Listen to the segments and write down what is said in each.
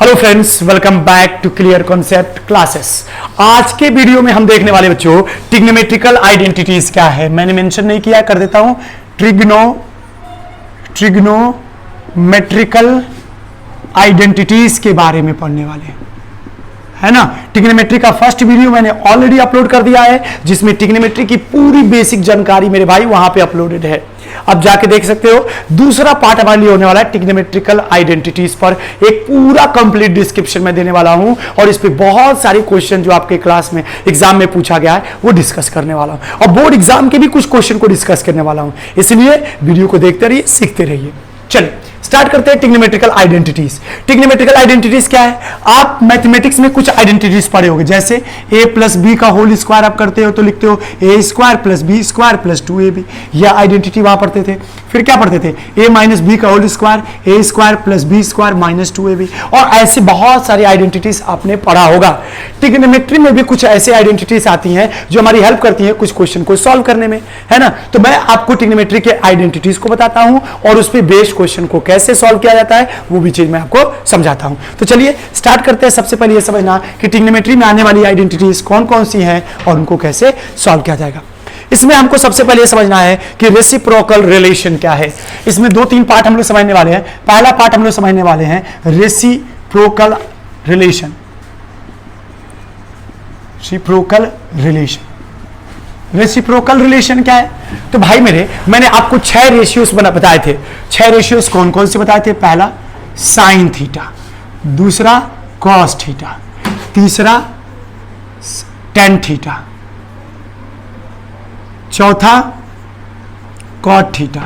Hello friends, welcome back to clear concept classes. आज के video में हम देखने वाले बच्चों ट्रिग्नोमेट्रिकल आइडेंटिटीज क्या है। मैंने मेंशन नहीं किया, कर देता हूं। ट्रिग्नोमेट्रिकल आइडेंटिटीज के बारे में पढ़ने वाले हैं, है ना। ट्रिग्नोमेट्री का फर्स्ट वीडियो मैंने ऑलरेडी अपलोड कर दिया है, जिसमें ट्रिग्नोमेट्री की पूरी बेसिक जानकारी मेरे भाई वहां पे अपलोडेड है, अब जाके देख सकते हो। दूसरा पार्ट हमारे लिए होने वाला है ट्रिग्नोमेट्रिकल आइडेंटिटीज पर एक पूरा कंप्लीट डिस्क्रिप्शन में देने वाला हूं, और इस पे बहुत सारे क्वेश्चन जो आपके क्लास में एग्जाम में पूछा गया है वो डिस्कस करने वाला हूं, और बोर्ड एग्जाम के भी कुछ क्वेश्चन को डिस्कस करने वाला हूं। इसलिए वीडियो को देखते रहिए, सीखते रहिए। चलिए स्टार्ट करते हैं ट्रिग्नोमेट्रिकल आइडेंटिटीज। ट्रिग्नोमेट्रिकल आइडेंटिटीज क्या है? आप मैथमेटिक्स में कुछ आइडेंटिटीज पढ़े होंगे, जैसे a प्लस बी का होल स्क्वायर आप करते हो तो लिखते हो a square plus B square plus 2ab। यह आइडेंटिटी वहां पढ़ते थे। फिर क्या पढ़ते थे? a माइनस बी का whole square a square plus B square minus 2ab, और ऐसे बहुत सारी आइडेंटिटीज आपने पढ़ा होगा। ट्रिग्नोमेट्री में भी कुछ ऐसे आइडेंटिटीज आती हैं जो हमारी हेल्प करती हैं कुछ क्वेश्चन को सॉल्व करने में, है ना। तो मैं आपको ट्रिग्नोमेट्री के आइडेंटिटीज को बताता हूं और उस पर बेस्ड क्वेश्चन को कैसे सॉल्व किया जाता है वो भी चीज मैं आपको समझाता हूं। तो चलिए स्टार्ट करते हैं। सबसे पहले ये समझना कि ट्रिग्नोमेट्री में आने वाली आइडेंटिटीज कौन कौन सी हैं और उनको कैसे सॉल्व किया जाएगा। इसमें हमको सबसे पहले समझना है कि रेसिप्रोकल रिलेशन क्या है। इसमें दो तीन पार्ट हम लोग समझने वाले हैं। पहला पार्ट हम लोग समझने वाले हैं reciprocal relation. Reciprocal relation, reciprocal relation क्या है? तो भाई मेरे, मैंने आपको 6 रेशियोस बताए थे। 6 रेशियोस कौन कौन से बताए थे? पहला साइन थीटा, दूसरा कॉस थीटा, तीसरा टेन थीटा, चौथा कॉट थीटा,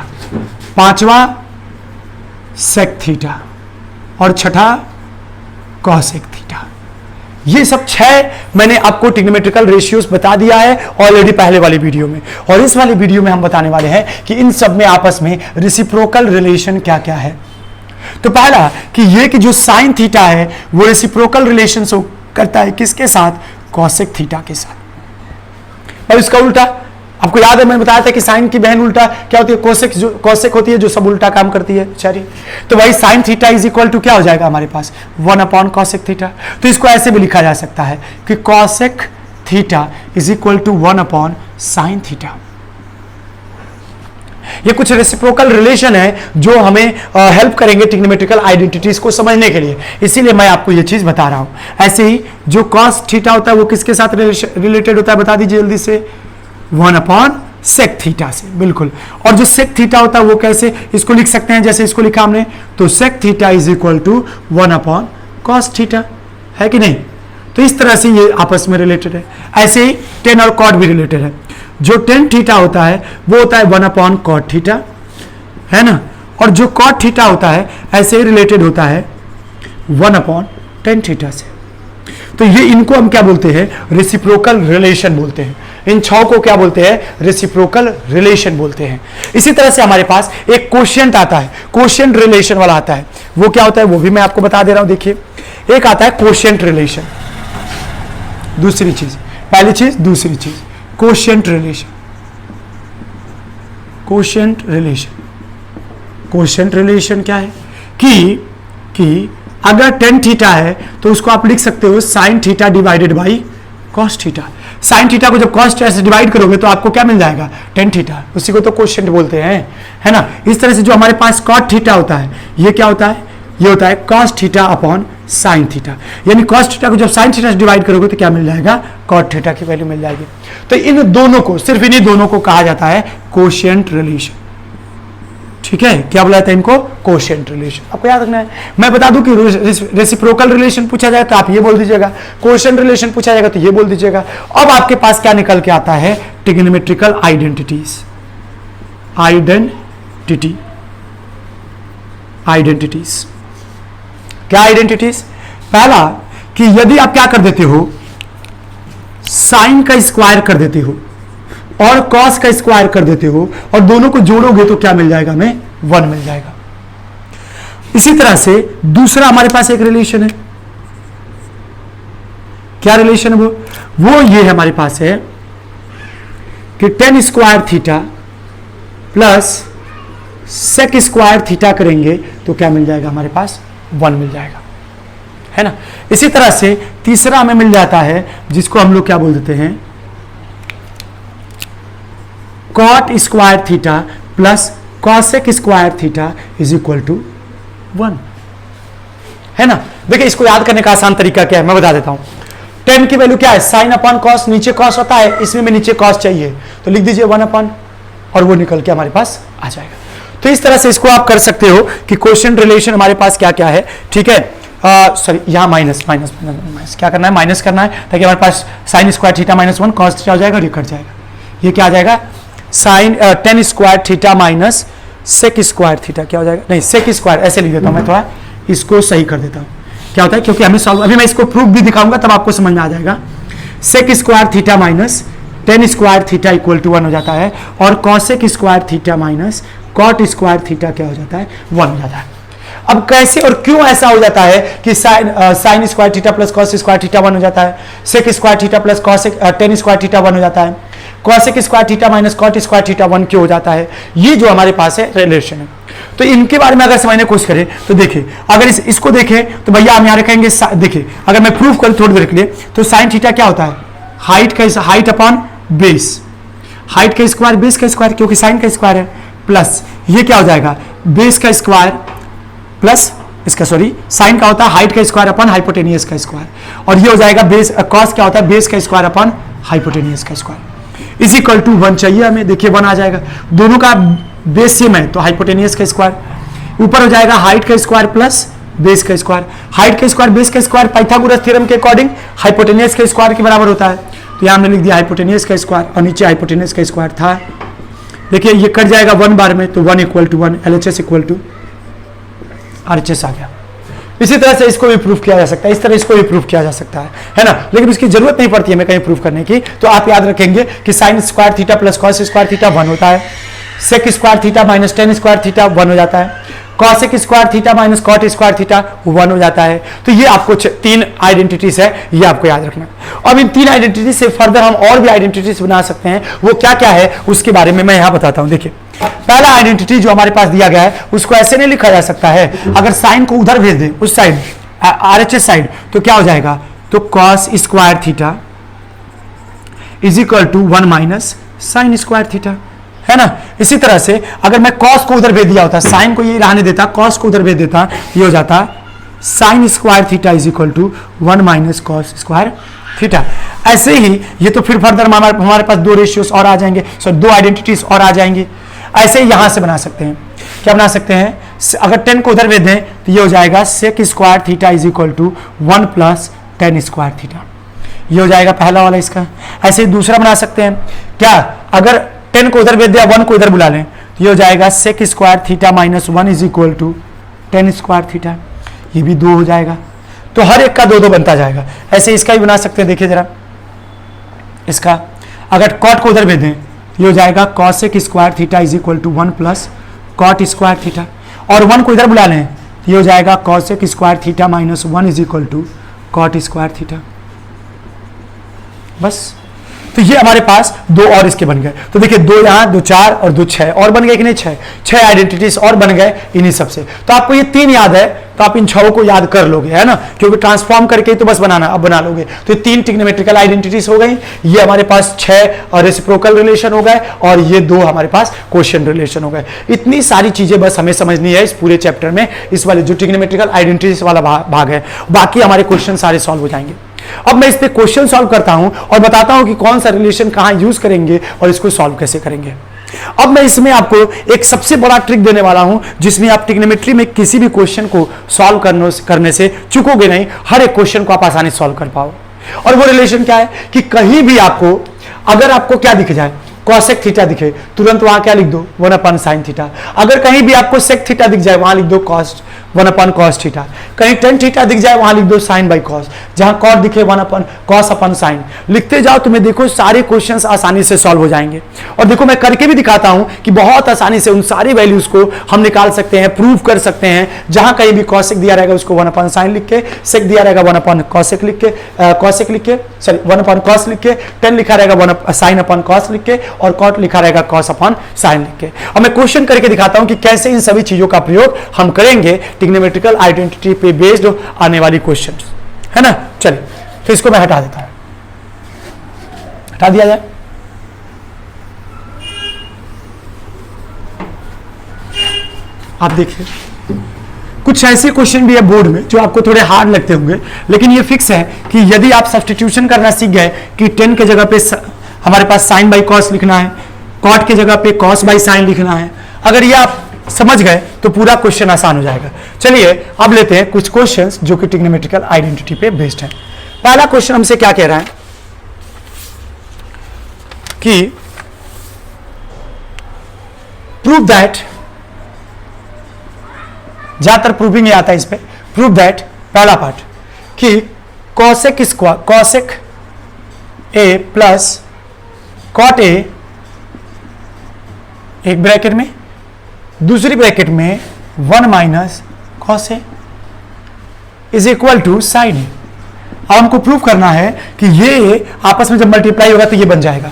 पांचवा सेक थीटा, और छठा कॉसेक थीटा। ये सब 6 मैंने आपको ट्रिग्नोमेट्रिकल रेशियोस बता दिया है ऑलरेडी पहले वाली वीडियो में, और इस वाली वीडियो में हम बताने वाले हैं कि इन सब में आपस में रेसिप्रोकल रिलेशन क्या क्या है। तो पहला कि ये कि जो साइन थीटा है वो रेसिप्रोकल रिलेशन करता है किसके साथ? कॉसेक थीटा के साथ। और इसका उल्टा आपको याद है, मैंने बताया था कि साइन की बहन उल्टा क्या होती है? कोसेक। जो कोसेक होती है जो सब उल्टा काम करती है बेचारी। तो भाई sine theta is equal to क्या हो जाएगा हमारे पास? 1 अपॉन कॉसेक थीटा। तो इसको ऐसे भी लिखा जा सकता है कि cosec theta is equal to 1 upon sine theta. ये कुछ रेसिप्रोकल रिलेशन है जो हमें हेल्प करेंगे ट्रिग्नोमेट्रिकल आइडेंटिटीज को समझने के लिए, इसीलिए मैं आपको ये चीज बता रहा हूं। ऐसे ही जो कॉस थीटा होता है वो किसके साथ रिलेटेड होता है? बता दीजिए जल्दी से। 1 अपॉन सेक थीटा से, बिल्कुल। और जो सेक थीटा होता है वो कैसे इसको लिख सकते हैं? जैसे इसको लिखा हमने, तो sec theta is equal to 1 upon cos theta, है कि नहीं? तो इस तरह से ये आपस में रिलेटेड है। ऐसे ही टेन और कॉट भी रिलेटेड है। जो टेन थीटा होता है वो होता है 1 अपॉन कॉट थीटा, है ना। और जो कॉट थीटा होता है ऐसे ही रिलेटेड होता है 1 अपॉन टेन थीटा से। तो ये इनको हम क्या बोलते हैं? रेसिप्रोकल रिलेशन बोलते हैं। इन 6 को क्या बोलते हैं? रेसिप्रोकल रिलेशन बोलते हैं। इसी तरह से हमारे पास एक कोशिएंट आता है, कोशिएंट रिलेशन वाला आता है। वो क्या होता है वो भी मैं आपको बता दे रहा हूं। देखिए, एक आता है कोशिएंट रिलेशन, दूसरी चीज, पहली चीज, दूसरी चीज quotient relation. Quotient relation, quotient relation क्या है कि अगर टेन थीटा है तो उसको आप लिख सकते हो sine theta divided by cos theta. Sine theta को जब कॉस थीटा से डिवाइड करोगे तो आपको क्या मिल जाएगा? Tan theta. उसी को तो कोशिएंट बोलते हैं, है ना। इस तरह से जो हमारे पास कॉट थीटा होता है ये क्या होता है? ये होता है cos theta upon sine theta. यानी कॉस थीटा को जब साइन थीटा से डिवाइड करोगे तो क्या मिल जाएगा? कॉट थीटा की वैल्यू मिल जाएगी। तो इन दोनों को, सिर्फ इन्हीं दोनों को कहा जाता है कोशिएंट रिलेशन। ठीक है, क्या बोला जाता है इनको? Quotient relation. आपको याद रखना है। मैं बता दूं कि रेसिप्रोकल रिलेशन पूछा जाए तो आप ये बोल दीजिएगा, कोशिएंट रिलेशन पूछा जाएगा तो ये बोल दीजिएगा। अब आपके पास क्या निकल के आता है? Trigonometrical identities. आइडेंटिटीज क्या आइडेंटिटीज? पहला कि यदि आप क्या कर देते हो, साइन का स्क्वायर कर देते हो और कॉस का स्क्वायर कर देते हो और दोनों को जोड़ोगे तो क्या मिल जाएगा? हमें 1 मिल जाएगा। इसी तरह से दूसरा हमारे पास एक रिलेशन है। क्या रिलेशन है वो ये है हमारे पास है कि tan square theta plus sec square theta करेंगे तो क्या मिल जाएगा? हमारे पास 1 मिल जाएगा, है ना। इसी तरह से तीसरा हमें मिल जाता है जिसको हम लोग क्या बोल देते हैं, cot square theta plus cosec square theta is equal to 1, है ना। देखिए इसको याद करने का आसान तरीका क्या है मैं बता देता हूं। tan की वैल्यू क्या है, साइन अपॉन कॉस, नीचे कॉस होता है, इसमें भी नीचे कॉस चाहिए तो लिख दीजिए 1 अपॉन, और वो निकल के हमारे पास आ जाएगा। तो इस तरह से इसको आप कर सकते हो कि क्वेश्चन रिलेशन हमारे पास क्या क्या है, ठीक है। सॉरी यहाँ माइनस माइनस माइनस क्या करना है, माइनस करना है, ताकि हमारे पास sine square theta minus 1 cos theta हो जाएगा और ये कट जाएगा। ये क्या आ जाएगा, sine tan square theta minus sec square theta क्या हो जाएगा, नहीं सेक स्क्वायर ऐसे लिख देता हूँ मैं, थोड़ा इसको सही कर देता हूँ। क्या होता है, क्योंकि हमें सॉल्व, अभी मैं इसको प्रूफ भी दिखाऊंगा तब आपको समझ में आ जाएगा। Sec square theta minus tan square theta equal to 1 हो जाता है, और cosec square theta minus cot square theta क्या हो जाता है, 1 हो जाता है। अब कैसे और क्यों ऐसा हो जाता है कि sine square theta plus cos square theta 1 हो जाता है, sec square theta plus cosec tan square theta 1 हो जाता है, cosec square theta minus cot square theta 1 क्यों हो जाता है, ये जो हमारे पास है रिलेशन है। तो इनके बारे में अगर समझने की कोशिश करें तो देखिए, अगर इसको देखें तो भैया हम यहाँ रखेंगे, देखिए अगर मैं प्रूफ करूँ थोड़ी देर के लिए, तो साइन थीटा क्या होता है, हाइट अपॉन बेस, हाइट का स्क्वायर बेस का स्क्वायर, क्योंकि साइन का स्क्वायर है, प्लस ये क्या हो जाएगा, बेस का स्क्वायर प्लस इसका, सॉरी साइन का होता है हाइट का स्क्वायर अपॉन हाइपोटेनियस का स्क्वायर, और ये हो जाएगा बेस, कॉस क्या होता है, बेस का स्क्वायर अपॉन हाइपोटेनियस का स्क्वायर इज इक्वल टू 1 चाहिए हमें। देखिए 1 आ जाएगा, दोनों का बेस सेम है तो हाइपोटेनियस का स्क्वायर, ऊपर हो जाएगा हाइट का स्क्वायर प्लस बेस का स्क्वायर, हाइट का स्क्वायर बेस का स्क्वायर पाइथागोरस थ्योरम के अकॉर्डिंग हाइपोटेनियस के स्क्वायर के बराबर होता है, तो यहां हमने लिख दिया हाइपोटेनियस का स्क्वायर, और नीचे हाइपोटेनियस का स्क्वायर था। देखिए ये कट जाएगा 1 बार में, तो 1 equal to 1, LHS equal to RHS आ गया। इसी तरह से इसको भी प्रूफ किया जा सकता है, इस तरह इसको भी प्रूफ किया जा सकता है ना, लेकिन इसकी जरूरत नहीं पड़ती है हमें कहीं प्रूफ करने की। तो आप याद रखेंगे कि sine square theta plus cos square theta 1 होता है, sec square theta minus tan square theta 1 हो जाता है, cosec square theta minus cot square theta 1 हो जाता है। तो ये आपको 3 आइडेंटिटीज है, ये आपको याद रखना। अब इन 3 आइडेंटिटी से फर्दर हम और भी आइडेंटिटीज बना सकते हैं, वो क्या क्या है उसके बारे में मैं यहां बताता हूं। देखिए पहला आइडेंटिटी जो हमारे पास दिया गया है उसको ऐसे नहीं लिखा जा सकता है, अगर साइन को उधर भेज दें उस साइड RHS साइड, तो क्या हो जाएगा, तो cos square theta is equal to 1 minus sine square theta, है ना। इसी तरह से अगर मैं कॉस को उधर भेज दिया होता, साइन को ये रहने देता, कॉस को उधर भेज देता, ये हो जाता sine square theta is equal to 1 minus cos square theta. ऐसे ही ये तो फिर फर्दर हमारे पास 2 रेशियोस और आ जाएंगे, सॉरी 2 आइडेंटिटीज और आ जाएंगी। ऐसे ही यहां से बना सकते हैं, क्या बना सकते हैं, अगर 10 को उधर भेज दें तो ये हो जाएगा sec square theta is equal to 1 plus tan square theta, ये हो जाएगा पहला वाला इसका। ऐसे ही दूसरा बना सकते हैं, क्या अगर 10 को उधर भेज दिया, 1 को इधर बुला लें तो ये हो जाएगा sec square theta minus 1 is equal to tan square theta, ये भी 2 हो जाएगा। तो हर एक का 2-2 बनता जाएगा। ऐसे इसका ही बना सकते हैं, देखिए जरा इसका, अगर कॉट को उधर भेज दें ये हो जाएगा cosec square theta is equal to 1 plus cot square theta, और 1 को इधर बुला लें ये हो जाएगा cosec square theta minus 1 is equal to cot square theta. बस, तो ये हमारे पास 2 और इसके बन गए। तो देखिए 2 यहाँ, 2 4 और 2 6 और बन गए कि नहीं, 6 आइडेंटिटीज और बन गए इन्हीं सबसे। तो आपको ये 3 याद है तो आप इन 6 को याद कर लोगे, है ना, क्योंकि ट्रांसफॉर्म करके तो बस बनाना, अब बना लोगे। तो ये 3 ट्रिग्नोमेट्रिकल आइडेंटिटीज हो गई, ये हमारे पास 6 और रेसिप्रोकल रिलेशन हो गए, और ये 2 हमारे पास क्वोशिएंट रिलेशन हो गए। इतनी सारी चीजें बस हमें समझनी है इस पूरे चैप्टर में, इस वाले जो ट्रिग्नोमेट्रिकल आइडेंटिटीज वाला भाग है, बाकी हमारे क्वेश्चन सारे सॉल्व हो जाएंगे। अब मैं इस पे क्वेश्चन सॉल्व करता हूं और बताता हूं कि कौन सा रिलेशन कहां यूज करेंगे और इसको सॉल्व कैसे करेंगे। अब मैं इसमें आपको एक सबसे बड़ा ट्रिक देने वाला हूं, जिसमें आप ट्रिग्नोमेट्री में किसी भी क्वेश्चन को सॉल्व करने से चूकोगे नहीं, हर एक क्वेश्चन को आप आसानी से सॉल्व कर पाओ। और वो रिलेशन क्या है कि कहीं भी आपको, अगर आपको क्या दिख जाए, कॉसेक थीटा दिखे, तुरंत वहां क्या लिख दो, 1 अपन साइन थीटा। अगर कहीं भी आपको सेक थीटा दिख जाए, वहां लिख दो कॉस 1 अपन कॉस थीटा। कहीं tan थीटा दिख जाए, वहां लिख दो साइन बाई कॉस। जहां कॉट दिखे 1 अपन कॉस अपन साइन। लिखते जाओ, तुम्हें देखो सारे क्वेश्चंस आसानी से सॉल्व हो जाएंगे। और देखो मैं करके भी दिखाता हूं कि बहुत आसानी से उन सारी वैल्यूज को हम निकाल सकते हैं, प्रूव कर सकते हैं। जहां कहीं भी कॉसेक दिया रहेगा उसको 1 अपन साइन लिख के, सेक दिया रहेगा 1 अपन कॉसेक लिख के, कॉसेक लिख के, सॉरी 1 अपन कॉस लिख के, tan लिखा रहेगा 1 साइन अपन कॉस लिख के, और कॉट लिखा रहेगा कॉस अपन साइन लिख के। अब मैं क्वेश्चन करके दिखाता हूं कि कैसे इन सभी चीजों का प्रयोग हम करेंगे टिग्नोमेट्रिकल आइडेंटिटी पे बेस्ड आने वाली क्वेश्चन, है ना। चलिए तो इसको मैं हटा देता हूं, हटा दिया जाए। आप देखिए कुछ ऐसे क्वेश्चन भी है बोर्ड में जो आपको थोड़े हार्ड लगते होंगे, लेकिन ये फिक्स है कि यदि आप सब्स्टिट्यूशन करना सीख गए कि 10 के जगह पे हमारे पास साइन बाई कॉस लिखना है, कॉट के जगह पे कॉस बाई साइन लिखना है, अगर ये आप समझ गए तो पूरा क्वेश्चन आसान हो जाएगा। चलिए अब लेते हैं कुछ क्वेश्चंस जो कि टिग्नोमेट्रिकल आइडेंटिटी पे बेस्ड है। पहला क्वेश्चन हमसे क्या कह रहा है कि प्रूव दैट, ज्यादातर प्रूविंग आता है इस पे, प्रूव दैट पहला पार्ट कि cosec A plus cot A, एक ब्रैकेट में, दूसरी ब्रैकेट में 1 minus cos A is equal to sine A. अब हमको प्रूव करना है कि ये आपस में जब मल्टीप्लाई होगा तो ये बन जाएगा।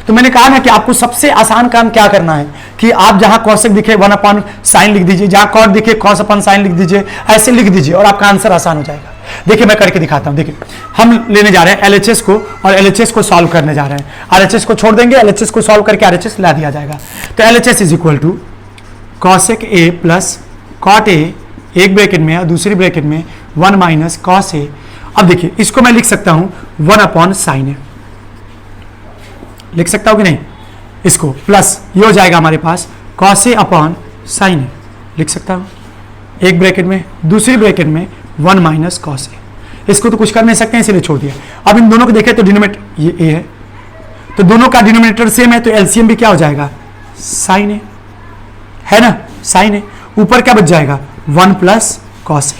तो मैंने कहा ना कि आपको सबसे आसान काम क्या करना है कि आप जहां कॉसेक दिखे 1 अपॉन साइन लिख दीजिए, जहां कॉट दिखे कॉस अपॉन साइन लिख दीजिए, ऐसे लिख दीजिए और आपका आंसर आसान हो जाएगा। देखिए मैं करके दिखाता हूं। देखिए हम लेने जा रहे हैं एलएचएस को और एलएचएस को सॉल्व करने जा रहे हैं। आरएचएस को छोड़ देंगे, एलएचएस को सॉल्व करके आरएचएस ला दिया जाएगा। तो LHS is equal to cosec A plus cot A, एक ब्रैकेट में और दूसरी ब्रैकेट में 1 माइनस कॉस ए। अब देखिए इसको मैं लिख सकता हूं 1 अपॉन साइन ए, लिख सकता हूं कि नहीं, इसको प्लस ये हो जाएगा हमारे पास कॉस ए अपॉन साइन ए, लिख सकता हूं एक ब्रैकेट में, दूसरी ब्रैकेट में 1 माइनस कॉस ए। इसको तो कुछ कर नहीं सकते हैं इसलिए छोड़ दिया। अब इन दोनों को देखें तो डिनोमिनेटर ये ए है, तो दोनों का डिनोमिनेटर सेम है, तो एलसीएम भी क्या हो जाएगा साइन ए, है ना, साइन ए। ऊपर क्या बच जाएगा 1 प्लस कॉस ए।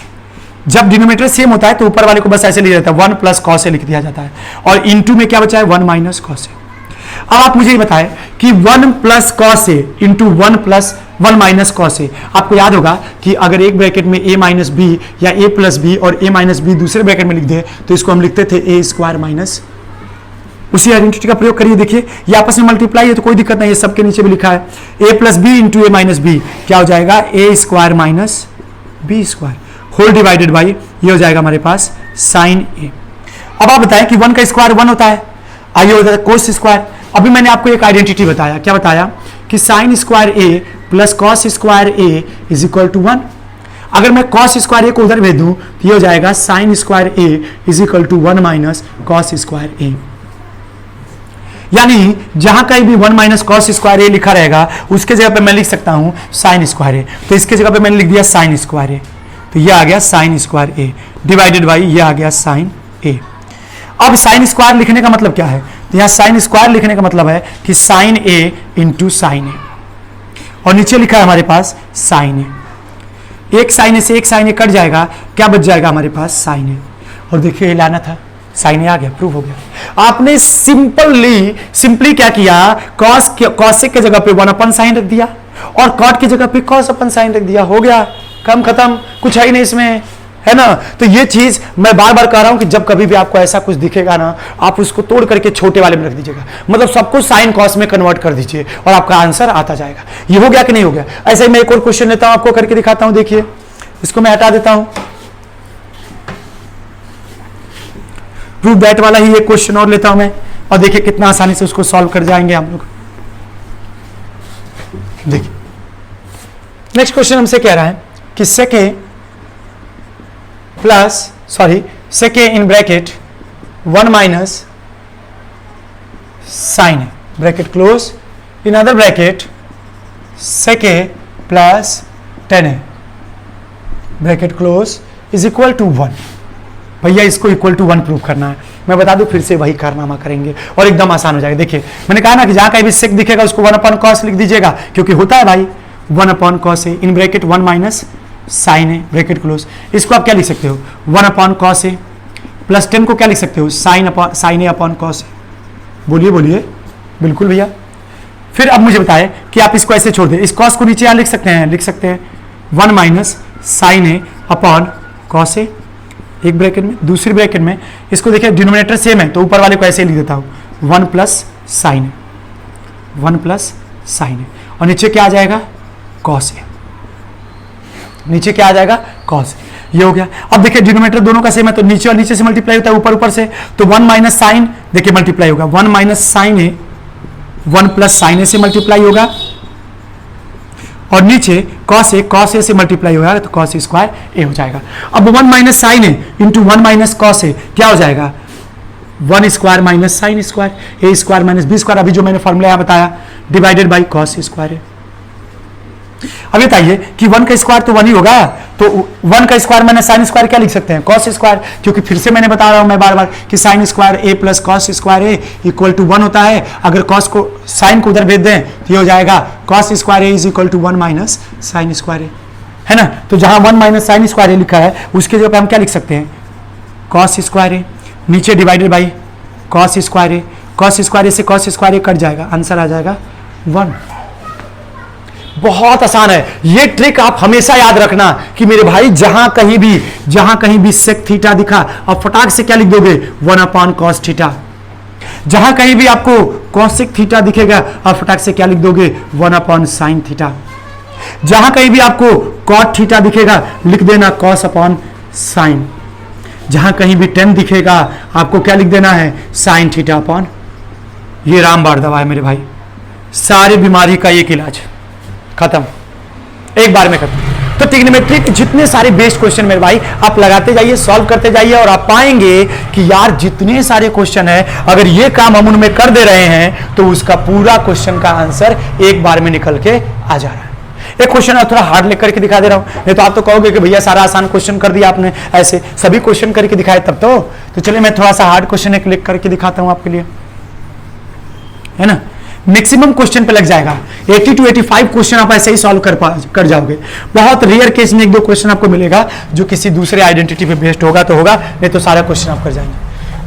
जब डिनोमिनेटर सेम होता है तो ऊपर वाले को बस ऐसे लिया जाता है 1 प्लस कॉस ए लिख दिया जाता है, और इनटू में क्या बचा है 1 माइनस कॉस ए। अब आप मुझे ये बताएं कि 1 plus cos A into 1 minus cos ए, आपको याद होगा कि अगर एक ब्रैकेट में a माइनस बी या a प्लस बी और a माइनस बी दूसरे ब्रैकेट में लिख दे तो इसको हम लिखते थे a स्क्वायर माइनस, उसी आइडेंटिटी का प्रयोग करिए। देखिए ये आपस में मल्टीप्लाई है तो कोई दिक्कत नहीं है, सबके नीचे भी लिखा है a plus B into A minus B, क्या हो जाएगा a square minus B square whole divided by ये हो जाएगा हमारे पास साइन ए। अब आप बताएं कि 1 का स्क्वायर 1 होता है, आइए होता है कोस स्क्वायर। अभी मैंने आपको एक आइडेंटिटी बताया, क्या बताया कि sine square A plus cos square A is equal to 1। अगर मैं कॉस स्क्वायर ए को उधर भेज दूं तो ये हो जाएगा sine square A is equal to 1 minus cos square A. यानी जहां कहीं भी 1 माइनस कॉस स्क्वायर ए लिखा रहेगा उसके जगह पे मैं लिख सकता हूं साइन स्क्वायर ए, तो इसके जगह पे मैंने लिख दिया साइन स्क्वायर ए, तो ये आ गया sign square A divided by ये आ गया साइन ए। अब साइन स्क्वायर लिखने का मतलब क्या है, तो यहां साइन स्क्वायर लिखने का मतलब है कि साइन ए इंटू साइन ए, और नीचे लिखा है हमारे पास साइन ए। एक साइन ए से एक साइन ए कट जाएगा, क्या बच जाएगा हमारे पास साइन ए, और देखिए ये लाना था साइन ए आ गया, प्रूफ हो गया। आपने सिंपली क्या किया, कॉसेक के जगह पे 1 अपन साइन रख दिया और कॉट की जगह पे कॉस अपन साइन रख दिया, हो गया, कम खत्म, कुछ है ही नहीं इसमें, है ना। तो ये चीज मैं बार बार कह रहा हूं कि जब कभी भी आपको ऐसा कुछ दिखेगा ना, आप उसको तोड़ करके छोटे वाले में रख दीजिएगा, मतलब सबको साइन कॉस में कन्वर्ट कर दीजिए और आपका आंसर आता जाएगा। ये हो गया कि नहीं हो गया। ऐसे ही मैं एक और क्वेश्चन लेता हूं, आपको करके दिखाता हूं। देखिए इसको मैं हटा देता हूं, प्रूव दैट वाला ही एक क्वेश्चन और लेता हूं मैं, और देखिए कितना आसानी से उसको सॉल्व कर जाएंगे हम लोग। देखिए नेक्स्ट क्वेश्चन हमसे कह रहा है कि sec in bracket 1 minus sine A bracket close, in other bracket sec A plus tan A bracket close is equal to 1। भैया इसको इक्वल टू 1 प्रूव करना है, मैं बता दूं फिर से वही कारनामा करेंगे और एकदम आसान हो जाएगा। देखिए मैंने कहा ना कि जहां कहीं भी सेक दिखेगा उसको 1 अपॉन कॉस लिख दीजिएगा, क्योंकि होता है भाई 1 upon cos A in bracket 1 minus sine A bracket close. इसको आप क्या लिख सकते हो 1 अपॉन कॉस ए, प्लस 10 को क्या लिख सकते हो साइन ए अपॉन कॉस ए। बोलिए बोलिए, बिल्कुल भैया। फिर अब मुझे बताएं कि आप इसको ऐसे छोड़ दें, इस कॉस को नीचे यहाँ लिख सकते हैं 1 माइनस साइन ए अपॉन कॉस ए एक ब्रैकेट में, दूसरी ब्रैकेट में इसको देखिए डिनोमिनेटर सेम है तो ऊपर वाले को ऐसे लिख देता हूं 1 प्लस साइन ए, 1 प्लस साइन ए, और नीचे क्या आ जाएगा कॉस ए। नीचे क्या आ जाएगा कॉस, ये हो गया। अब देखिए डिनोमिनेटर दोनों का सेम है तो नीचे और नीचे से मल्टीप्लाई होता है, ऊपर ऊपर से, तो 1 माइनस साइन देखिए मल्टीप्लाई होगा, 1 माइनस साइन ए 1 प्लस साइन ए से मल्टीप्लाई होगा, और नीचे कॉस ए से मल्टीप्लाई होगा तो कॉस स्क्वायर ए हो जाएगा। अब 1 माइनस साइन ए इंटू 1 माइनस कॉस ए क्या हो जाएगा, 1 स्क्वायर माइनस साइन स्क्वायर, ए स्क्वायर माइनस बी स्क्वायर, अभी जो मैंने फॉर्मूला यहाँ बताया, डिवाइडेड बाई कॉस स्क्वायर ए। अब ये बताइए कि 1 का स्क्वायर तो 1 ही होगा, तो 1 का स्क्वायर माइनस साइन स्क्वायर क्या लिख सकते हैं, कॉस स्क्वायर, क्योंकि फिर से मैंने बता रहा हूं मैं बार बार कि sine square A plus cos square A equal to 1 होता है। अगर कॉस को साइन को उधर भेज दें तो ये हो जाएगा cos square A is equal to 1 minus sine square A, है ना। तो जहां 1 माइनस साइन स्क्वायर ए लिखा है उसके जगह पे हम क्या लिख सकते हैं, कॉस स्क्वायर ए, नीचे divided by cos square A, cos square A से कॉस स्क्वायर ए कट जाएगा, आंसर आ जाएगा 1। बहुत आसान है ये ट्रिक, आप हमेशा याद रखना कि मेरे भाई जहां कहीं भी सेक थीटा दिखा अब फटाक से क्या लिख दोगे, 1 अपॉन कॉस थीटा। जहां कहीं भी आपको कॉसेक थीटा दिखेगा अब फटाक से क्या लिख दोगे, 1 अपॉन साइन थीटा। जहां कहीं भी आपको कॉट थीटा दिखेगा लिख देना कॉस अपॉन साइन। जहां कहीं भी टेन दिखेगा आपको क्या लिख देना है, साइन थीटा अपॉन। ये रामबाण दवा है मेरे भाई, सारी बीमारी का एक इलाज, खत्म, एक बार में खत्म। तो ट्रिग्नोमेट्री के जितने सारे बेस्ड क्वेश्चन मेरे भाई आप लगाते जाइए, सॉल्व करते जाइए, और आप पाएंगे कि यार जितने सारे क्वेश्चन है अगर ये काम हम उनमें कर दे रहे हैं तो उसका पूरा क्वेश्चन का आंसर एक बार में निकल के आ जा रहा है। एक क्वेश्चन थोड़ा हार्ड लिख करके दिखा दे रहा हूं, नहीं तो आप तो कहोगे कि भैया सारा आसान क्वेश्चन कर दिया आपने, ऐसे सभी क्वेश्चन करके दिखाए तब तो चलिए मैं थोड़ा सा हार्ड क्वेश्चन एक लिख करके दिखाता हूं आपके लिए, है ना। मैक्सिमम क्वेश्चन पे लग जाएगा, 80 to 85 क्वेश्चन आप ऐसे ही सॉल्व कर जाओगे। बहुत रेयर केस में 1-2 क्वेश्चन आपको मिलेगा जो किसी दूसरे आइडेंटिटी पे बेस्ड होगा तो होगा, नहीं तो सारा क्वेश्चन आप कर जाएंगे।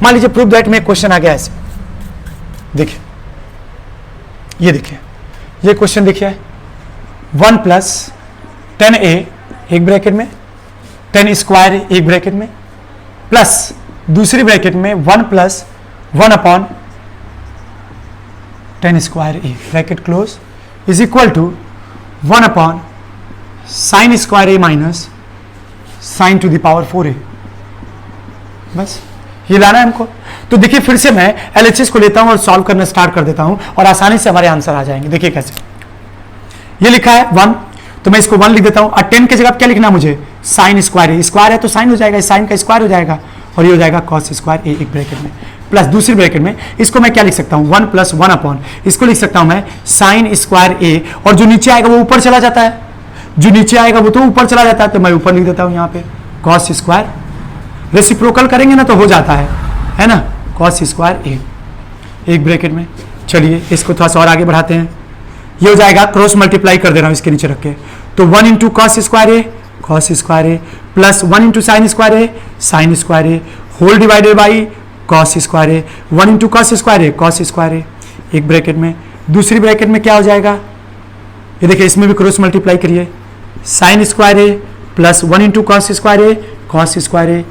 मान लीजिए प्रूव दैट में क्वेश्चन आ गया ऐसे, देखिए ये देखिए ये क्वेश्चन देखिए, 1 प्लस 10a एक ब्रैकेट में, 10 स्क्वायर एक ब्रैकेट में, प्लस दूसरी ब्रैकेट में 1 plus 1 upon 10 square A bracket close is equal to 1 upon sine square A minus sine to the power 4a। बस ये लाना है हमको। तो देखिए फिर से मैं एलएचएस को लेता हूं और सॉल्व करना स्टार्ट कर देता हूं और आसानी से हमारे आंसर आ जाएंगे। देखिए कैसे, ये लिखा है 1 तो मैं इसको 1 लिख देता हूं, और 10 की जगह क्या लिखना मुझे, साइन स्क्वायर ए, स्क्वायर है तो साइन हो जाएगा, साइन का स्क्वायर हो जाएगा, और ये हो जाएगा कॉस स्क्वायर ए एक ब्रैकेट में, प्लस दूसरी ब्रैकेट में इसको मैं क्या लिख सकता हूं, 1 प्लस 1 अपॉन इसको लिख सकता हूं मैं साइन स्क्वायर ए, और जो नीचे आएगा वो ऊपर चला जाता है, जो नीचे आएगा वो तो ऊपर चला जाता है, तो मैं ऊपर लिख देता हूं यहाँ पे कॉस स्क्वायर, रेसिप्रोकल करेंगे ना तो हो जाता है ना, कॉस स्क्वायर ए एक ब्रैकेट में। चलिए इसको थोड़ा सा और आगे बढ़ाते हैं, ये हो जाएगा क्रॉस मल्टीप्लाई कर दे रहा हूं इसके नीचे रख के, तो 1 into cos square A plus 1 into sine square A whole divided by cos square A, 1 into cos square A एक ब्रैकेट में, दूसरी ब्रैकेट में क्या हो जाएगा, ये देखिए इसमें भी क्रॉस मल्टीप्लाई करिए, sine square A plus 1 into cos square A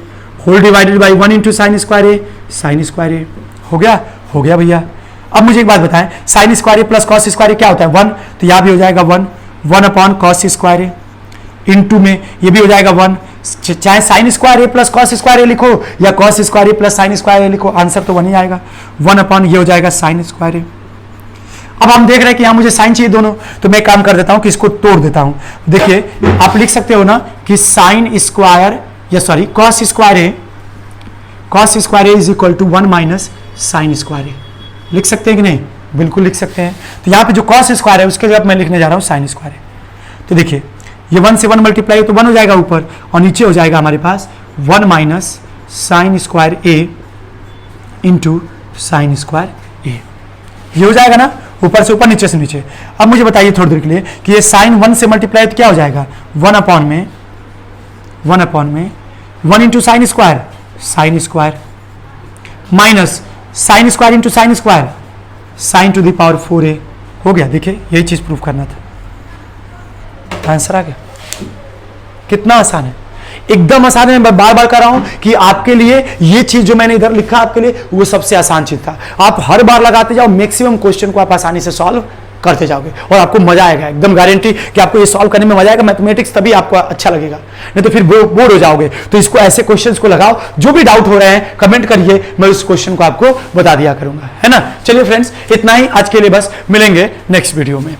whole divided by 1 into sine square A. हो गया भैया। अब मुझे एक बात बताएं, sine square A plus cos square A क्या होता है, 1, तो यहां भी हो जाएगा 1 अपॉन कॉस स्क्वायर ए, इंटू में ये भी हो जाएगा 1, चाहे sign square A plus cos square ए लिखो या cos square A plus sign square ए लिखो, आंसर तो 1 ही आएगा, 1 अपॉन ये हो जाएगा साइन स्क्वायर ए। अब हम देख रहे हैं कि यहां मुझे साइन चाहिए दोनों, तो मैं काम कर देता हूं कि इसको तोड़ देता हूं। देखिए आप लिख सकते हो ना कि साइन स्क्वायर या sorry cos square A is equal to 1 minus sine square A, लिख सकते हैं कि नहीं, बिल्कुल लिख सकते हैं। तो यहाँ पे जो कॉस स्क्वायर है उसके जगह मैं लिखने जा रहा हूँ साइन स्क्वायर है। तो देखिए ये 1 से 1 मल्टीप्लाई तो 1 हो जाएगा ऊपर, और नीचे हो जाएगा हमारे पास 1 माइनस साइन स्क्वायर ए इंटू साइन स्क्वायर ए, ये हो जाएगा ना, ऊपर से ऊपर नीचे से नीचे। अब मुझे बताइए थोड़ी देर के लिए कि ये साइन 1 से मल्टीप्लाई तो क्या हो जाएगा, 1 अपॉन में 1 into sine square minus sine square into sine square sine to the power 4a हो गया। देखिए यही चीज प्रूफ करना था, आंसर आ गया। कितना आसान है, एकदम आसान है। मैं बार बार कर रहा हूं कि आपके लिए ये चीज जो मैंने इधर लिखा आपके लिए वो सबसे आसान चीज था। आप हर बार लगाते जाओ, मैक्सिमम क्वेश्चन को आप आसानी से सॉल्व करते जाओगे और आपको मजा आएगा, एकदम गारंटी कि आपको ये सॉल्व करने में मजा आएगा। मैथमेटिक्स तभी आपको अच्छा लगेगा, नहीं तो फिर बोर हो जाओगे। तो इसको ऐसे क्वेश्चंस को लगाओ, जो भी डाउट हो रहे हैं कमेंट करिए, मैं उस क्वेश्चन को आपको बता दिया करूंगा, है ना। चलिए फ्रेंड्स, इतना ही आज के लिए, बस मिलेंगे नेक्स्ट वीडियो में।